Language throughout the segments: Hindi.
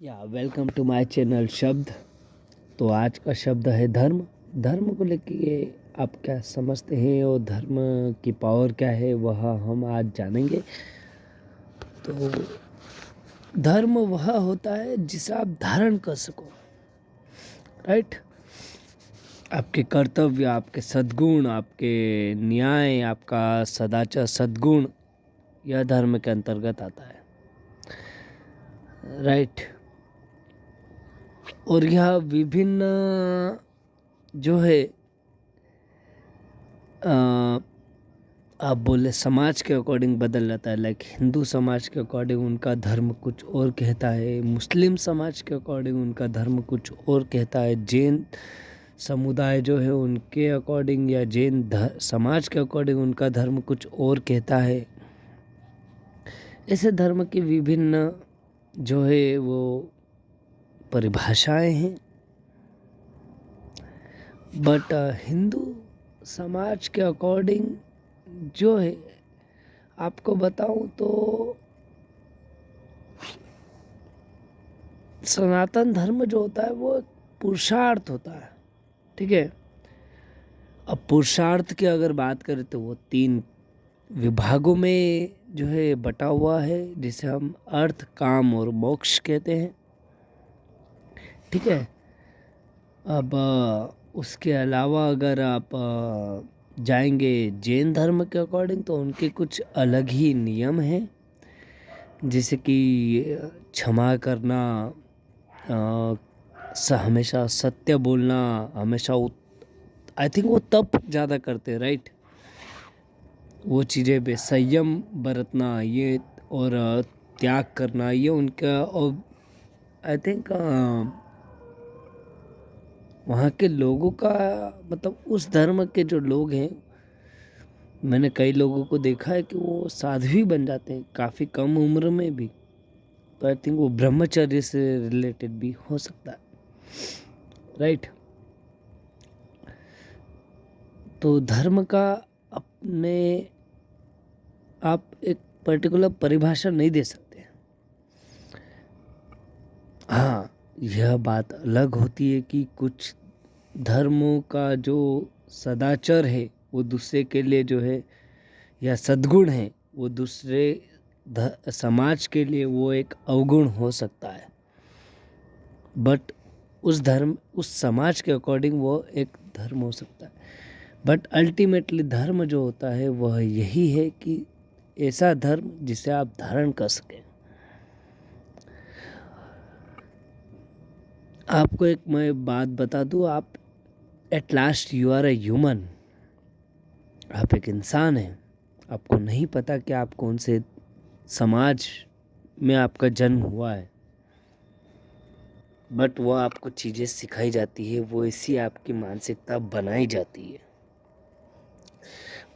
वेलकम टू माय चैनल शब्द। तो आज का शब्द है धर्म। धर्म को लेके आप क्या समझते हैं और धर्म की पावर क्या है वह हम आज जानेंगे। तो धर्म वह होता है जिसे आप धारण कर सको, राइट। आपके कर्तव्य, आपके सद्गुण, आपके न्याय, आपका सदाचार सद्गुण, यह धर्म के अंतर्गत आता है, राइट। और यह विभिन्न जो है आप बोले समाज के अकॉर्डिंग बदल जाता है। लाइक हिंदू समाज के अकॉर्डिंग उनका धर्म कुछ और कहता है, मुस्लिम समाज के अकॉर्डिंग उनका धर्म कुछ और कहता है, जैन समुदाय जो है उनके अकॉर्डिंग या जैन समाज के अकॉर्डिंग उनका धर्म कुछ और कहता है। ऐसे धर्म की विभिन्न जो है वो परिभाषाएं हैं। बट हिंदू समाज के अकॉर्डिंग जो है आपको बताऊं तो सनातन धर्म जो होता है वो पुरुषार्थ होता है, ठीक है। अब पुरुषार्थ की अगर बात करें तो वो 3 विभागों में जो है बटा हुआ है, जिसे हम अर्थ, काम और मोक्ष कहते हैं, ठीक है। अब उसके अलावा अगर आप जाएंगे जैन धर्म के अकॉर्डिंग तो उनके कुछ अलग ही नियम हैं, जैसे कि क्षमा करना, हमेशा सत्य बोलना, हमेशा आई थिंक वो तप ज़्यादा करते हैं, राइट। वो चीज़ें पे संयम बरतना ये और त्याग करना ये उनका। और आई थिंक वहाँ के लोगों का मतलब उस धर्म के जो लोग हैं, मैंने कई लोगों को देखा है कि वो साध्वी बन जाते हैं काफ़ी कम उम्र में भी। तो आई थिंक वो ब्रह्मचर्य से रिलेटेड भी हो सकता है, राइट। तो धर्म का अपने आप एक पर्टिकुलर परिभाषा नहीं दे सकते। हाँ, यह बात अलग होती है कि कुछ धर्मों का जो सदाचार है वो दूसरे के लिए जो है, या सद्गुण है वो दूसरे समाज के लिए वो एक अवगुण हो सकता है। बट उस समाज के अकॉर्डिंग वो एक धर्म हो सकता है। बट अल्टीमेटली धर्म जो होता है वह यही है कि ऐसा धर्म जिसे आप धारण कर सकें। आपको एक मैं बात बता दूं, आप at last you are a human. आप एक इंसान हैं। आपको नहीं पता कि आप कौन से समाज में आपका जन्म हुआ है, बट वो आपको चीज़ें सिखाई जाती है, वो ऐसी आपकी मानसिकता बनाई जाती है।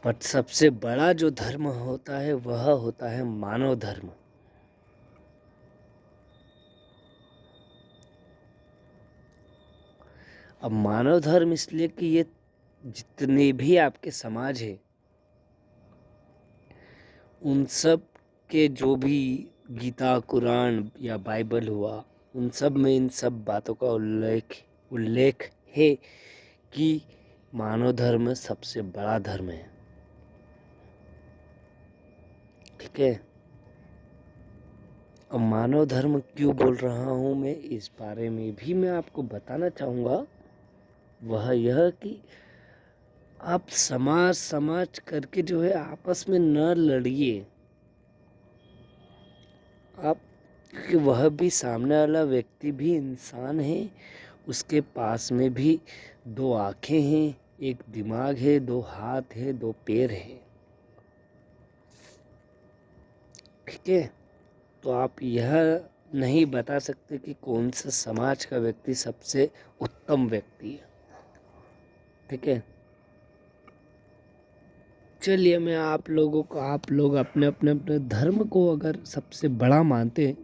बट सबसे बड़ा जो धर्म होता है वह होता है मानव धर्म। अब मानव धर्म इसलिए कि ये जितने भी आपके समाज है उन सब के जो भी गीता, कुरान या बाइबल हुआ, उन सब में इन सब बातों का उल्लेख है कि मानव धर्म सबसे बड़ा धर्म है, ठीक है। अब मानव धर्म क्यों बोल रहा हूँ मैं, इस बारे में भी मैं आपको बताना चाहूँगा। वह यह कि आप समाज करके जो है आपस में न लड़िए आप, क्योंकि वह भी सामने वाला व्यक्ति भी इंसान है। उसके पास में भी 2 आँखें हैं, एक दिमाग है, 2 हाथ है, 2 पैर है, ठीक है। तो आप यह नहीं बता सकते कि कौन सा समाज का व्यक्ति सबसे उत्तम व्यक्ति है, ठीक है। चलिए मैं आप लोगों को, आप लोग अपने अपने अपने धर्म को अगर सबसे बड़ा मानते हैं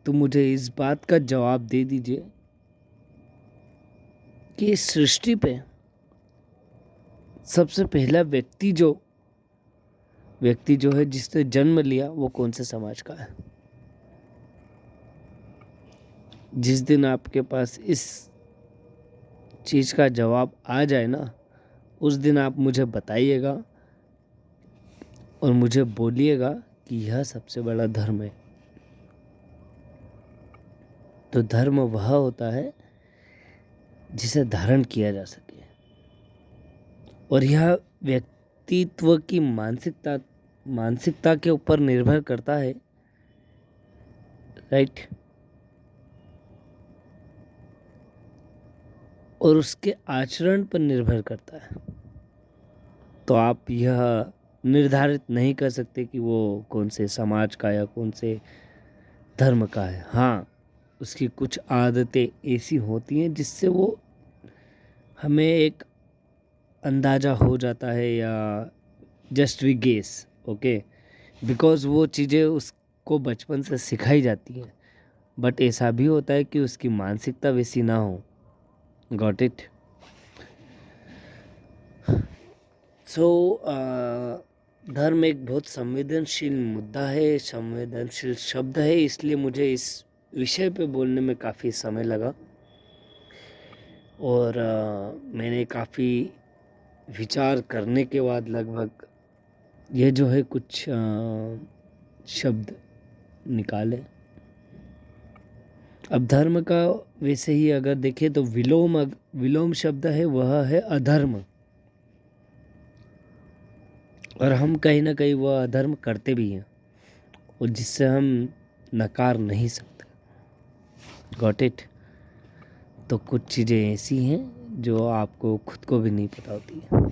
तो मुझे इस बात का जवाब दे दीजिए कि इस सृष्टि पे सबसे पहला व्यक्ति जो है जिसने जन्म लिया वो कौन से समाज का है। जिस दिन आपके पास इस चीज़ का जवाब आ जाए ना, उस दिन आप मुझे बताइएगा और मुझे बोलिएगा कि यह सबसे बड़ा धर्म है। तो धर्म वह होता है जिसे धारण किया जा सके, और यह व्यक्तित्व की मानसिकता के ऊपर निर्भर करता है, राइट, और उसके आचरण पर निर्भर करता है। तो आप यह निर्धारित नहीं कर सकते कि वो कौन से समाज का या कौन से धर्म का है। हाँ, उसकी कुछ आदतें ऐसी होती हैं जिससे वो हमें एक अंदाज़ा हो जाता है, या just we guess, okay, because वो चीज़ें उसको बचपन से सिखाई जाती हैं। बट ऐसा भी होता है कि उसकी मानसिकता वैसी ना हो। Got it? सो धर्म एक बहुत संवेदनशील मुद्दा है, संवेदनशील शब्द है, इसलिए मुझे इस विषय पे बोलने में काफ़ी समय लगा, और मैंने काफ़ी विचार करने के बाद लगभग ये जो है कुछ शब्द निकाले। अब धर्म का वैसे ही अगर देखें तो विलोम शब्द है, वह है अधर्म, और हम कहीं ना कहीं वह अधर्म करते भी हैं, और जिससे हम नकार नहीं सकते। Got it? तो कुछ चीज़ें ऐसी हैं जो आपको खुद को भी नहीं पता होती है।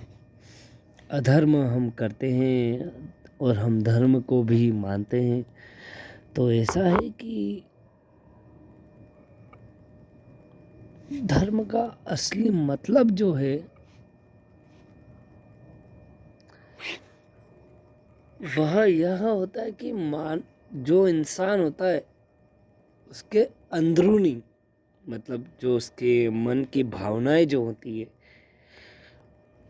अधर्म हम करते हैं और हम धर्म को भी मानते हैं। तो ऐसा है कि धर्म का असली मतलब जो है वह यह होता है कि जो इंसान होता है उसके अंदरूनी, मतलब जो उसके मन की भावनाएं जो होती है,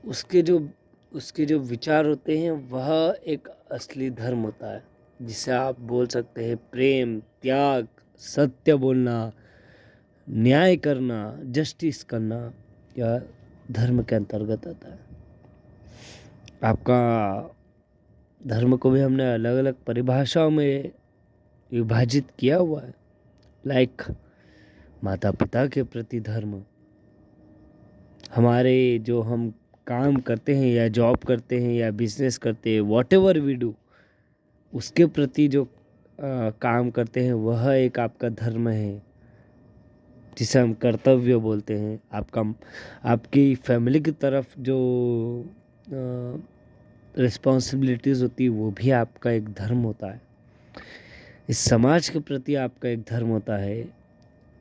उसके जो विचार होते हैं, वह एक असली धर्म होता है, जिसे आप बोल सकते हैं प्रेम, त्याग, सत्य बोलना, न्याय करना, जस्टिस करना, यह धर्म के अंतर्गत आता है। आपका धर्म को भी हमने अलग अलग परिभाषाओं में विभाजित किया हुआ है, लाइक माता पिता के प्रति धर्म, हमारे जो हम काम करते हैं या जॉब करते हैं या बिजनेस करते हैं, वॉट एवर वी डू, उसके प्रति जो काम करते हैं वह एक आपका धर्म है, जिसे हम कर्तव्य बोलते हैं। आपकी फैमिली की तरफ जो रिस्पॉन्सिबिलिटीज़ होती है वो भी आपका एक धर्म होता है। इस समाज के प्रति आपका एक धर्म होता है,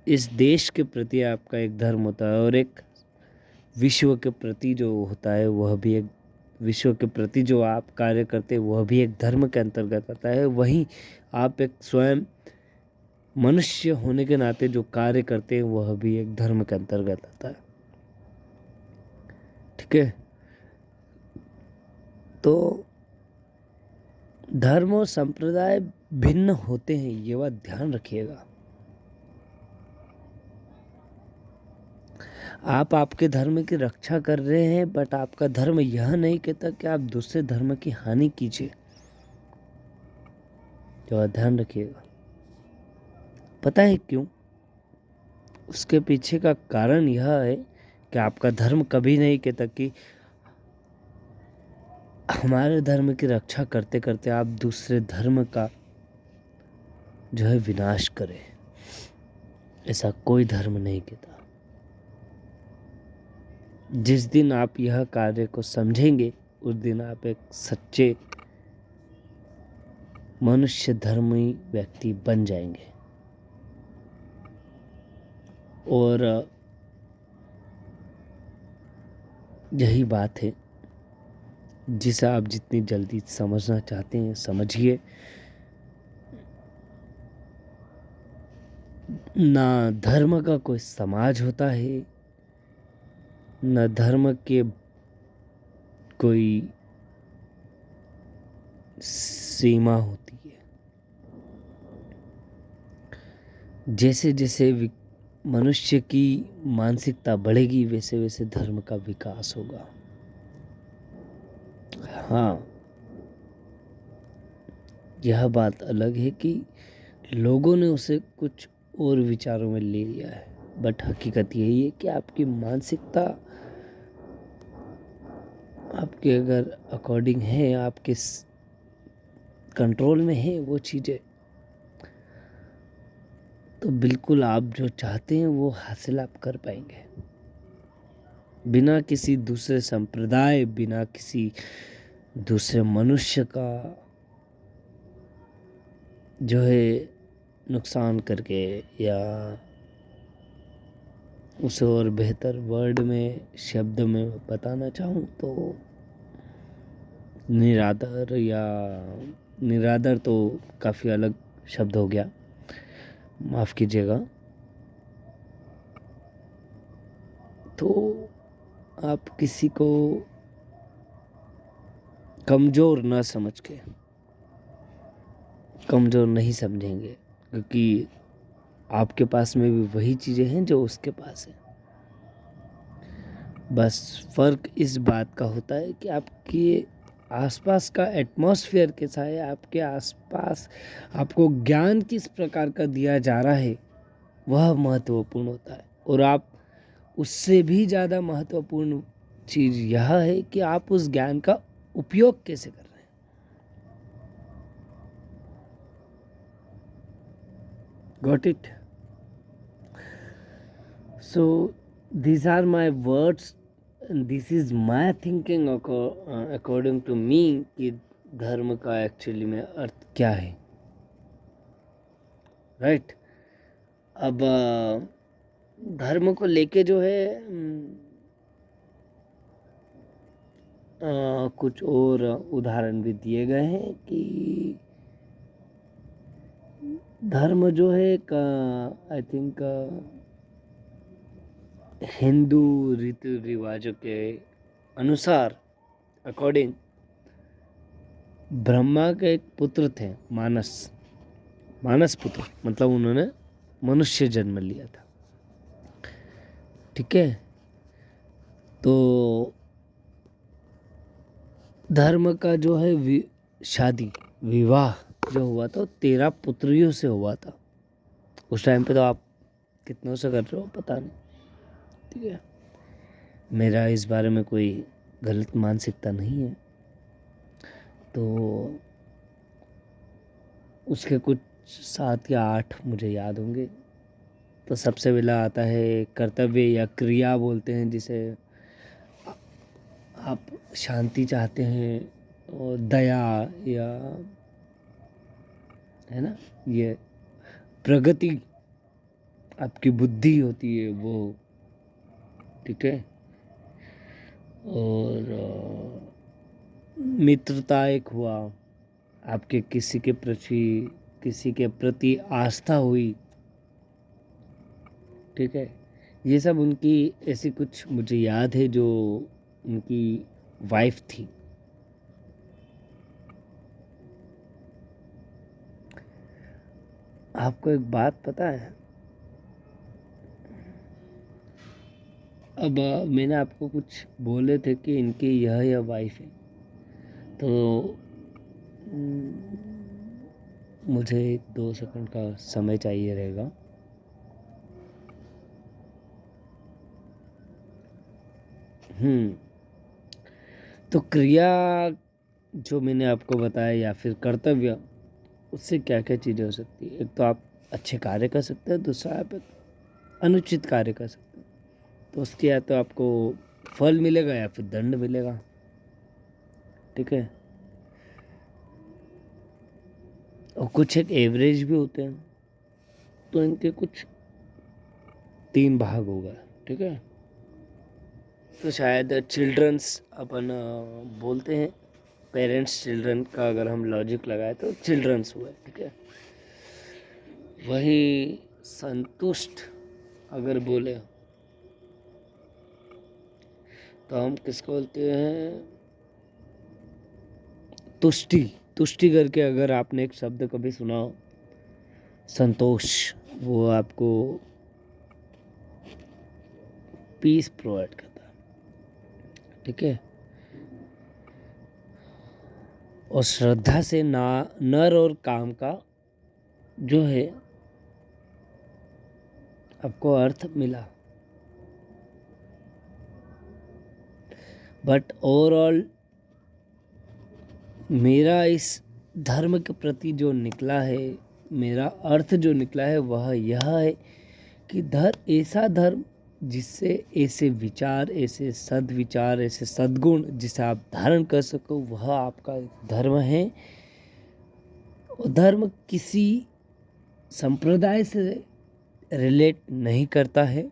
इस देश के प्रति आपका एक धर्म होता है, और एक विश्व के प्रति जो होता है वह भी एक, विश्व के प्रति जो आप कार्य करते हैं वह भी एक धर्म के अंतर्गत आता है। वहीं आप एक स्वयं मनुष्य होने के नाते जो कार्य करते हैं वह भी एक धर्म के अंतर्गत आता है। ठीक है? तो धर्म और संप्रदाय भिन्न होते हैं, ये बात ध्यान रखिएगा। आप आपके धर्म की रक्षा कर रहे हैं, बट आपका धर्म यह नहीं कहता कि आप दूसरे धर्म की हानि कीजिए। तो ध्यान रखिएगा। पता है क्यों? उसके पीछे का कारण यह है कि आपका धर्म कभी नहीं कहता कि हमारे धर्म की रक्षा करते करते आप दूसरे धर्म का जो है विनाश करें। ऐसा कोई धर्म नहीं कहता। जिस दिन आप यह कार्य को समझेंगे उस दिन आप एक सच्चे मनुष्य धर्मी व्यक्ति बन जाएंगे। और यही बात है जिसे आप जितनी जल्दी समझना चाहते हैं समझिए। ना धर्म का कोई समाज होता है, न धर्म के कोई सीमा होती है। जैसे जैसे मनुष्य की मानसिकता बढ़ेगी वैसे वैसे धर्म का विकास होगा। हाँ, यह बात अलग है कि लोगों ने उसे कुछ और विचारों में ले लिया है, बट हकीकत यही है कि आपकी मानसिकता आपके अगर अकॉर्डिंग है, आपके कंट्रोल में है वो चीज़ें, तो बिल्कुल आप जो चाहते हैं वो हासिल आप कर पाएंगे, बिना किसी दूसरे संप्रदाय, बिना किसी दूसरे मनुष्य का जो है नुकसान करके, या उसे और बेहतर वर्ड में, शब्द में बताना चाहूँ तो निरादर, या निरादर तो काफ़ी अलग शब्द हो गया, माफ़ कीजिएगा। तो आप किसी को कमज़ोर ना समझ के, कमज़ोर नहीं समझेंगे, क्योंकि आपके पास में भी वही चीज़ें हैं जो उसके पास है। बस फ़र्क इस बात का होता है कि आपके आसपास का एटमॉस्फेयर कैसा है, आपके आसपास आपको ज्ञान किस प्रकार का दिया जा रहा है, वह महत्वपूर्ण होता है। और आप उससे भी ज़्यादा महत्वपूर्ण चीज़ यह है कि आप उस ज्ञान का उपयोग कैसे कर रहे हैं। Got it? So these are my words, and this is my thinking according to me कि धर्म का एक्चुअली में अर्थ क्या है, राइट? अब धर्म को लेके जो है कुछ और उदाहरण भी दिए गए हैं कि धर्म जो है आई थिंक हिंदू रीति रिवाजों के अनुसार, अकॉर्डिंग, ब्रह्मा के एक पुत्र थे, मानस पुत्र, मतलब उन्होंने मनुष्य जन्म लिया था, ठीक है? तो धर्म का जो है शादी, विवाह जो हुआ था 13 पुत्रियों से हुआ था। उस टाइम पे तो आप कितनों से कर रहे हो पता नहीं, ठीक है? मेरा इस बारे में कोई गलत मानसिकता नहीं है। तो उसके कुछ 7 या 8 मुझे याद होंगे। तो सबसे पहला आता है कर्तव्य या क्रिया बोलते हैं, जिसे आप शांति चाहते हैं, और दया, या है ना, ये प्रगति, आपकी बुद्धि होती है वो, ठीक है? और मित्रता एक हुआ, आपके किसी के प्रति आस्था हुई, ठीक है? ये सब उनकी ऐसी कुछ मुझे याद है जो उनकी वाइफ थी। आपको एक बात पता है? अब मैंने आपको कुछ बोले थे कि इनकी यह वाइफ है, तो मुझे 2 सेकंड का समय चाहिए रहेगा। तो क्रिया जो मैंने आपको बताया, या फिर कर्तव्य, उससे क्या क्या चीज़ें हो सकती है? एक तो आप अच्छे कार्य कर सकते हैं, दूसरा आप अनुचित कार्य कर सकते हैं। तो उसके या तो आपको फल मिलेगा या फिर दंड मिलेगा, ठीक है? और कुछ एक एवरेज भी होते हैं, तो इनके कुछ 3 भाग होगा, ठीक है? तो शायद चिल्ड्रंस अपन बोलते हैं, पेरेंट्स चिल्ड्रन का अगर हम लॉजिक लगाए तो चिल्ड्रंस हुए, ठीक है? वही संतुष्ट अगर बोले तो हम किसको बोलते हैं? तुष्टि। तुष्टि करके अगर आपने एक शब्द कभी सुना हो, संतोष, वो आपको पीस प्रोवाइड करता है, ठीक है। और श्रद्धा से नर और काम का जो है आपको अर्थ मिला। बट ओवरऑल मेरा इस धर्म के प्रति जो निकला है, मेरा अर्थ जो निकला है वह यह है कि ऐसा धर्म जिससे ऐसे विचार, ऐसे सद्विचार, ऐसे सद्गुण जिसे आप धारण कर सको, वह आपका धर्म है। धर्म किसी संप्रदाय से रिलेट नहीं करता है,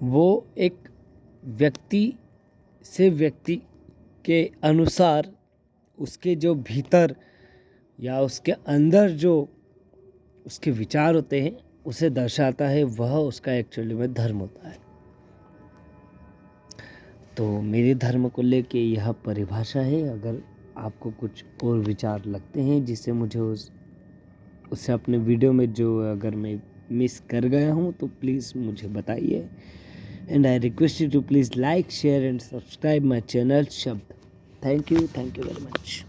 वो एक व्यक्ति से व्यक्ति के अनुसार उसके जो भीतर या उसके अंदर जो उसके विचार होते हैं उसे दर्शाता है, वह उसका एक्चुअली में धर्म होता है। तो मेरे धर्म को लेके यह परिभाषा है। अगर आपको कुछ और विचार लगते हैं जिससे मुझे उससे अपने वीडियो में जो अगर मैं मिस कर गया हूँ तो प्लीज़ मुझे बताइए। And I request you to please like, share and subscribe my channel शब्द। Thank you very much.